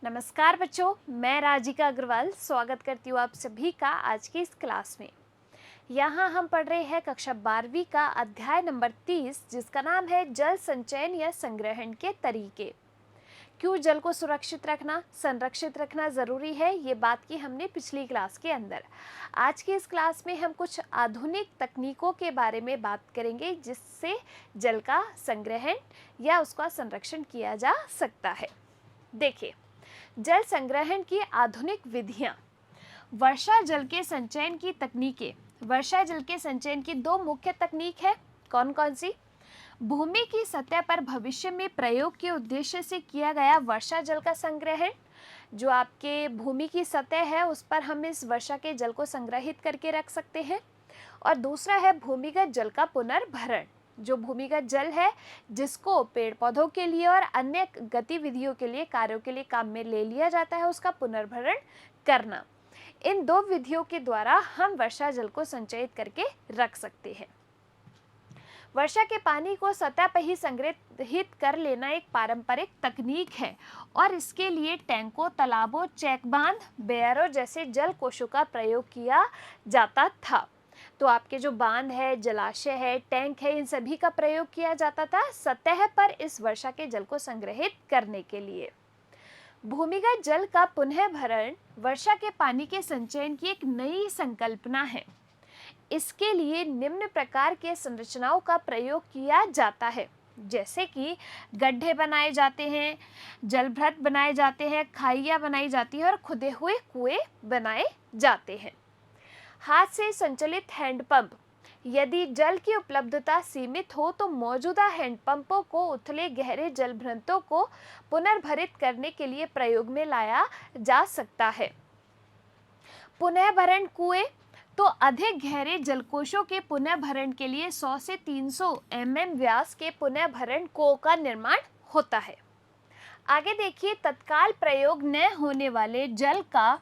नमस्कार बच्चों, मैं राजिका अग्रवाल स्वागत करती हूँ आप सभी का आज की इस क्लास में। यहाँ हम पढ़ रहे हैं कक्षा 12वीं का अध्याय नंबर 30 जिसका नाम है जल संचयन या संग्रहण के तरीके। क्यों जल को सुरक्षित रखना, संरक्षित रखना ज़रूरी है, ये बात की हमने पिछली क्लास के अंदर। आज की इस क्लास में हम कुछ आधुनिक तकनीकों के बारे में बात करेंगे जिससे जल का संग्रहण या उसका संरक्षण किया जा सकता है। देखिए, जल संग्रहण की आधुनिक विधियां। वर्षा जल के संचयन की तकनीकें। वर्षा जल के संचयन की दो मुख्य तकनीक है। कौन कौन सी? भूमि की सतह पर भविष्य में प्रयोग के उद्देश्य से किया गया वर्षा जल का संग्रहण। जो आपके भूमि की सतह है उस पर हम इस वर्षा के जल को संग्रहित करके रख सकते हैं। और दूसरा है भूमिगत जल का पुनर्भरण। जो भूमिगत जल है जिसको पेड़ पौधों के लिए और अन्य गतिविधियों के लिए, कार्यों के लिए काम में ले लिया जाता है, उसका पुनर्भरण करना। इन दो विधियों के द्वारा हम वर्षा जल को संचयित करके रख सकते हैं। वर्षा के पानी को सतह पर ही संग्रहित कर लेना एक पारंपरिक तकनीक है और इसके लिए टैंकों, तालाबों, चेक बांध, बैरों जैसे जल कोषों का प्रयोग किया जाता था। तो आपके जो बांध है, जलाशय है, टैंक है, इन सभी का प्रयोग किया जाता था सतह पर इस वर्षा के जल को संग्रहित करने के लिए। भूमिगत जल का पुनः भरण वर्षा के पानी के संचयन की एक नई संकल्पना है। इसके लिए निम्न प्रकार के संरचनाओं का प्रयोग किया जाता है, जैसे कि गड्ढे बनाए जाते हैं, जलभृत बनाए जाते हैं, खाइयां बनाई जाती है और खुदे हुए कुएं बनाए जाते हैं। हाथ से संचालित हैंडपंप। यदि जल की उपलब्धता सीमित हो तो मौजूदा हैंडपंपों को उथले गहरे जलभृतों को पुनर्भरित करने के लिए प्रयोग में लाया जा सकता है। पुनः भरण कुएं। तो अधिक गहरे जलकोशों के पुनः भरण के लिए 100 से 300 mm व्यास के पुनः भरण कुओं का निर्माण होता है। आगे देखिए, तत्काल प्रयोग न होने वाले जल का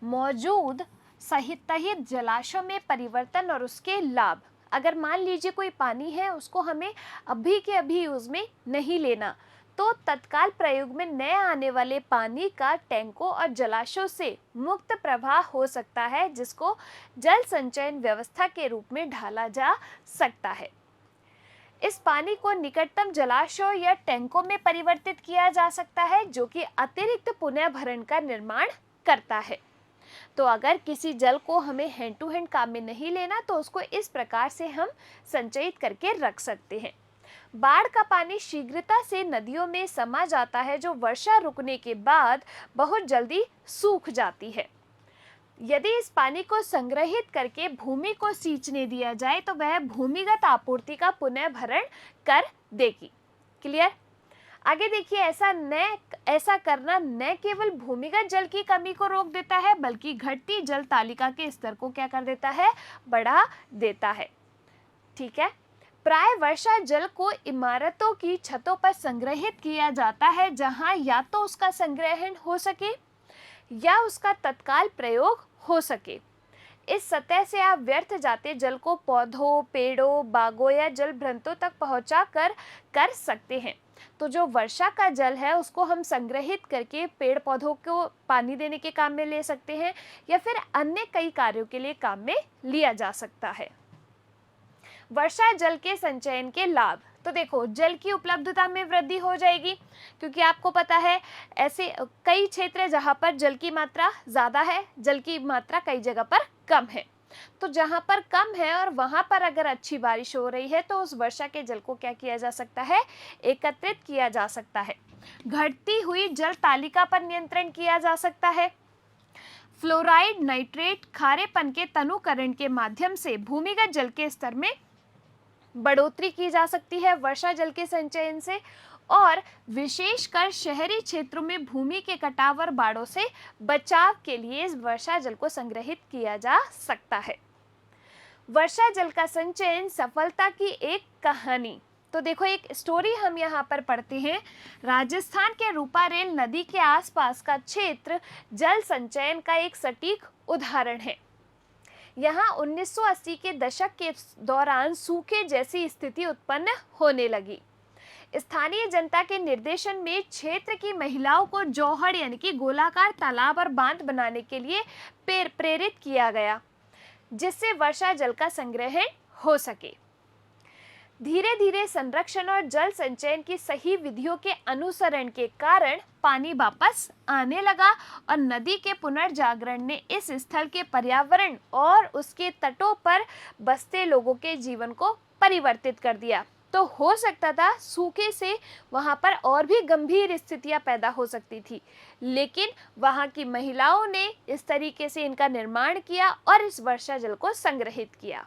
मौजूद सहित जलाशयों में परिवर्तन और उसके लाभ। अगर मान लीजिए कोई पानी है उसको हमें अभी के अभी यूज में नहीं लेना, तो तत्काल प्रयोग में नए आने वाले पानी का टैंकों और जलाशयों से मुक्त प्रवाह हो सकता है, जिसको जल संचयन व्यवस्था के रूप में ढाला जा सकता है। इस पानी को निकटतम जलाशयों या टैंकों में परिवर्तित किया जा सकता है, जो कि अतिरिक्त पुनः भरण का निर्माण करता है। तो अगर किसी जल को हमें हैंड टू हैंड काम में नहीं लेना तो उसको इस प्रकार से हम संचयित करके रख सकते हैं। बाढ़ का पानी शीघ्रता से नदियों में समा जाता है, जो वर्षा रुकने के बाद बहुत जल्दी सूख जाती है। यदि इस पानी को संग्रहित करके भूमि को सींचने दिया जाए तो वह भूमिगत आपूर्ति का पुनः भरण कर देगी। क्लियर? आगे देखिए, ऐसा करना न केवल भूमिगत जल की कमी को रोक देता है बल्कि घटती जल तालिका के स्तर को क्या कर देता है? बढ़ा देता है। ठीक है। प्राय वर्षा जल को इमारतों की छतों पर संग्रहित किया जाता है, जहां या तो उसका संग्रहण हो सके या उसका तत्काल प्रयोग हो सके। इस सतह से आप व्यर्थ जाते जल को पौधों, पेड़ों, बागों या जल भ्रंतों तक पहुंचा कर सकते हैं। तो जो वर्षा का जल है उसको हम संग्रहित करके पेड़ पौधों को पानी देने के काम में ले सकते हैं या फिर अन्य कई कार्यों के लिए काम में लिया जा सकता है। वर्षा जल के संचयन के लाभ। तो देखो, जल की उपलब्धता में वृद्धि हो जाएगी, क्योंकि आपको पता है ऐसे कई क्षेत्र हैं जहाँ पर जल की मात्रा ज़्यादा है, जल की मात्रा कई जगह पर कम है। तो जहाँ पर कम है और वहाँ पर अगर अच्छी बारिश हो रही है तो उस वर्षा के जल को क्या किया जा सकता है? एकत्रित किया जा सकता है। घटती हुई जल तालिका पर नियंत्रण किया जा सकता है। फ्लोराइड, नाइट्रेट, खारेपन के तनुकरण के माध्यम से भूमिगत जल के स्तर में बढ़ोतरी की जा सकती है वर्षा जल के संचयन से, और विशेषकर शहरी क्षेत्रों में भूमि के कटाव और बाढ़ों से बचाव के लिए इस वर्षा जल को संग्रहित किया जा सकता है। वर्षा जल का संचयन सफलता की एक कहानी। तो देखो, एक स्टोरी हम यहाँ पर पढ़ते हैं। राजस्थान के रूपारेल नदी के आसपास का क्षेत्र जल संचयन का एक सटीक उदाहरण है। यहाँ 1980 के दशक के दौरान सूखे जैसी स्थिति उत्पन्न होने लगी। स्थानीय जनता के निर्देशन में क्षेत्र की महिलाओं को जौहड़ यानी कि गोलाकार तालाब और बांध बनाने के लिए प्रेरित किया गया, जिससे वर्षा जल का संग्रहण हो सके। धीरे धीरे संरक्षण और जल संचयन की सही विधियों के अनुसरण के कारण पानी वापस आने लगा और नदी के पुनर्जागरण ने इस स्थल के पर्यावरण और उसके तटों पर बसते लोगों के जीवन को परिवर्तित कर दिया। तो हो सकता था सूखे से वहां पर और भी गंभीर स्थितियां पैदा हो सकती थी, लेकिन वहां की महिलाओं ने इस तरीके से इनका निर्माण किया और इस वर्षा जल को संग्रहित किया।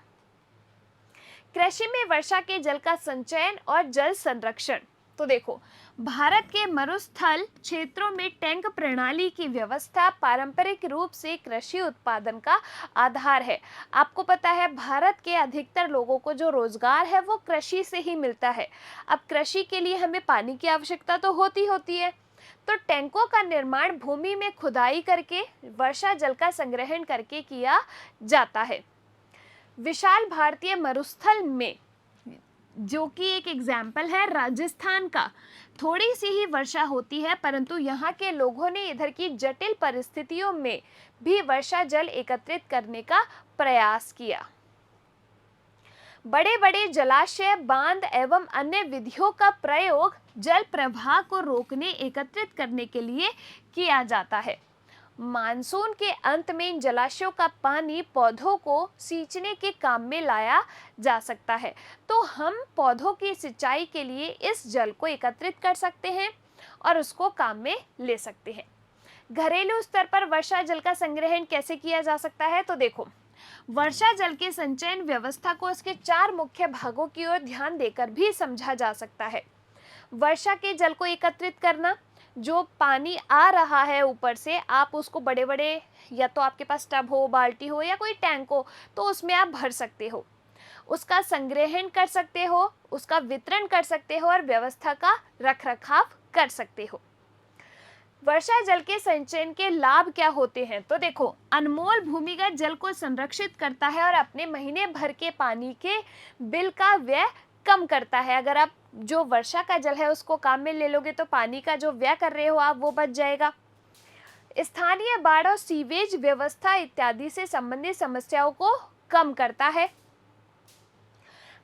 कृषि में वर्षा के जल का संचयन और जल संरक्षण। तो देखो, भारत के मरुस्थल क्षेत्रों में टैंक प्रणाली की व्यवस्था पारंपरिक रूप से कृषि उत्पादन का आधार है। आपको पता है भारत के अधिकतर लोगों को जो रोजगार है वो कृषि से ही मिलता है। अब कृषि के लिए हमें पानी की आवश्यकता तो होती है, तो टैंकों का निर्माण भूमि में खुदाई करके वर्षा जल का संग्रहण करके किया जाता है। विशाल भारतीय मरुस्थल में, जो कि एक एग्जाम्पल है राजस्थान का, थोड़ी सी ही वर्षा होती है, परंतु यहाँ के लोगों ने इधर की जटिल परिस्थितियों में भी वर्षा जल एकत्रित करने का प्रयास किया। बड़े बड़े जलाशय, बांध एवं अन्य विधियों का प्रयोग जल प्रवाह को रोकने, एकत्रित करने के लिए किया जाता है। मानसून के अंत में इन जलाशयों का पानी पौधों को सींचने के काम में लाया जा सकता है। तो हम पौधों की सिंचाई के लिए इस जल को एकत्रित कर सकते हैं और उसको काम में ले सकते हैं। घरेलू स्तर पर वर्षा जल का संग्रहण कैसे किया जा सकता है? तो देखो, वर्षा जल के संचयन व्यवस्था को इसके 4 मुख्य भागों की ओर ध्यान देकर भी समझा जा सकता है। वर्षा के जल को एकत्रित करना, जो पानी आ रहा है ऊपर से, आप उसको बड़े बड़े, या तो आपके पास टब हो, बाल्टी हो या कोई टैंक हो, तो उसमें आप भर सकते हो, उसका संग्रहण कर सकते हो, उसका वितरण कर सकते हो और व्यवस्था का रखरखाव कर सकते हो। वर्षा जल के संचयन के लाभ क्या होते हैं? तो देखो, अनमोल भूमिगत जल को संरक्षित करता है और अपने महीने भर के पानी के बिल का व्यय कम करता है। अगर आप जो वर्षा का जल है उसको काम में ले लोगे तो पानी का जो व्यय कर रहे हो आप वो बच जाएगा। स्थानीय बाढ़ और सीवेज व्यवस्था इत्यादि से संबंधित समस्याओं को कम करता है।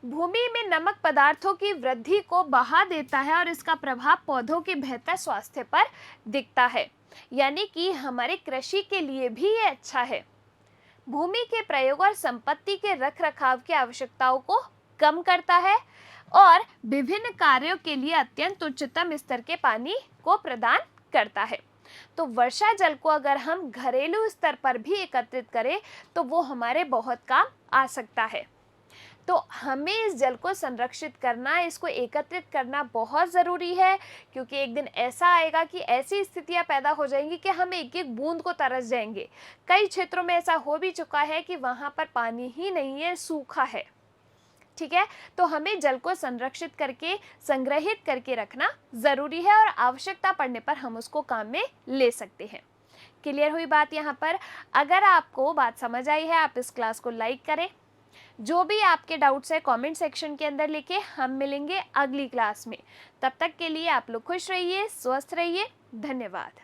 भूमि में नमक पदार्थों की वृद्धि को बढ़ा देता है और इसका प्रभाव पौधों के बेहतर स्वास्थ्य पर दिखता है, यानी कि हमारे कृषि के लिए भी ये अच्छा है। भूमि के प्रयोग और संपत्ति के रखरखाव की आवश्यकताओं को कम करता है और विभिन्न कार्यों के लिए अत्यंत उच्चतम स्तर के पानी को प्रदान करता है। तो वर्षा जल को अगर हम घरेलू स्तर पर भी एकत्रित करें तो वो हमारे बहुत काम आ सकता है। तो हमें इस जल को संरक्षित करना, इसको एकत्रित करना बहुत ज़रूरी है, क्योंकि एक दिन ऐसा आएगा कि ऐसी स्थितियां पैदा हो जाएंगी कि हम एक एक बूंद को तरस जाएंगे। कई क्षेत्रों में ऐसा हो भी चुका है कि वहां पर पानी ही नहीं है, सूखा है। ठीक है, तो हमें जल को संरक्षित करके, संग्रहित करके रखना ज़रूरी है और आवश्यकता पड़ने पर हम उसको काम में ले सकते हैं। क्लियर हुई बात यहाँ पर? अगर आपको बात समझ आई है, आप इस क्लास को लाइक करें। जो भी आपके डाउट्स है कमेंट सेक्शन के अंदर लिखे। हम मिलेंगे अगली क्लास में। तब तक के लिए आप लोग खुश रहिए, स्वस्थ रहिए। धन्यवाद।